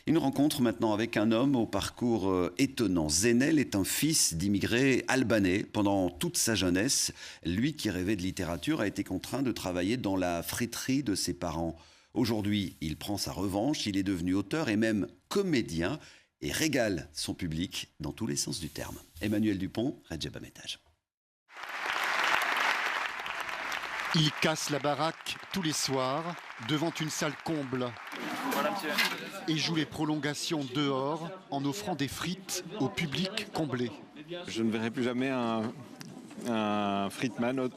Une rencontre maintenant avec un homme au parcours étonnant. Zenel est un fils d'immigrés albanais. Pendant toute sa jeunesse, lui qui rêvait de littérature a été contraint de travailler dans la friterie de ses parents. Aujourd'hui, il prend sa revanche, il est devenu auteur et même comédien et régale son public dans tous les sens du terme. Emmanuel Dupont, Redjeb Ahmetaj. Il casse la baraque tous les soirs devant une salle comble. Voilà, monsieur. Et joue les prolongations dehors en offrant des frites au public comblé. Je ne verrai plus jamais un frietman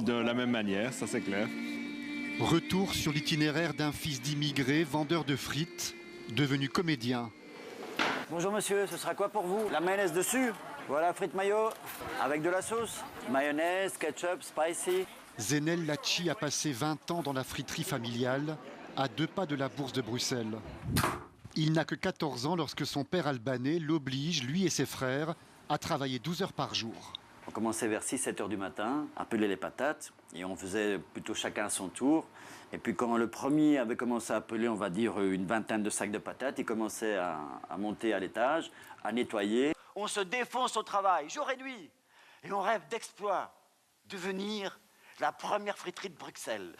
de la même manière, ça c'est clair. Retour sur l'itinéraire d'un fils d'immigré, vendeur de frites, devenu comédien. Bonjour monsieur, ce sera quoi pour vous? La mayonnaise dessus? Voilà, frites mayo, avec de la sauce. Mayonnaise, ketchup, spicy. Zenel Lachi a passé 20 ans dans la friterie familiale, à 2 pas de la bourse de Bruxelles. Il n'a que 14 ans lorsque son père albanais l'oblige, lui et ses frères, à travailler 12 heures par jour. On commençait vers 6-7 heures du matin, à peler les patates, et on faisait plutôt chacun à son tour. Et puis quand le premier avait commencé à peler, on va dire, une vingtaine de sacs de patates, il commençait à monter à l'étage, à nettoyer. On se défonce au travail, jour et nuit, et on rêve d'exploits, devenir la première friterie de Bruxelles.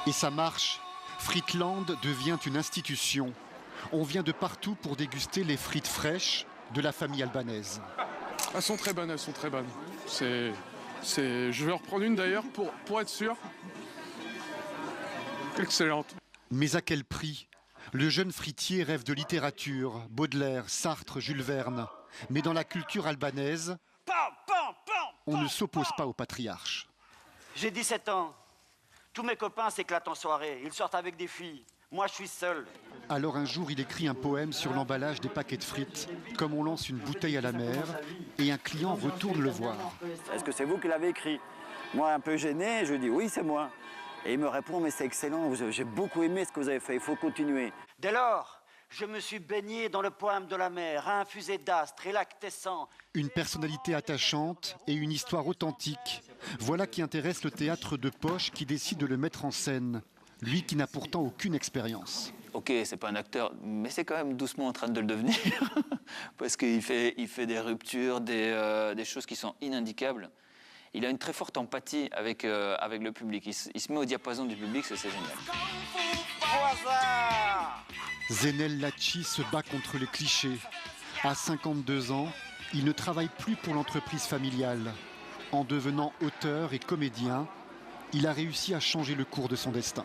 Et ça marche. Fritland devient une institution. On vient de partout pour déguster les frites fraîches de la famille albanaise. Elles sont très bonnes, elles sont très bonnes. Je vais en reprendre une d'ailleurs pour être sûr. Excellente. Mais à quel prix? Le jeune fritier rêve de littérature, Baudelaire, Sartre, Jules Verne. Mais dans la culture albanaise, on ne s'oppose pas au patriarche. J'ai 17 ans. Tous mes copains s'éclatent en soirée. Ils sortent avec des filles. Moi, je suis seul. Alors un jour, il écrit un poème sur l'emballage des paquets de frites, comme on lance une bouteille à la mer, et un client retourne le voir. Est-ce que c'est vous qui l'avez écrit? Moi, un peu gêné, je dis oui, c'est moi. Et il me répond, mais c'est excellent, j'ai beaucoup aimé ce que vous avez fait, il faut continuer. Dès lors, je me suis baigné dans le poème de la mer, infusé d'astres et lactescents. Une personnalité attachante et une histoire authentique. Voilà qui intéresse le théâtre de poche qui décide de le mettre en scène. Lui qui n'a pourtant aucune expérience. Ok, c'est pas un acteur, mais c'est quand même doucement en train de le devenir. Parce qu'il fait des ruptures, des choses qui sont inindicables. Il a une très forte empathie avec le public. Il se met au diapason du public, c'est génial. Zenel Lachi se bat contre les clichés. À 52 ans, il ne travaille plus pour l'entreprise familiale. En devenant auteur et comédien, il a réussi à changer le cours de son destin.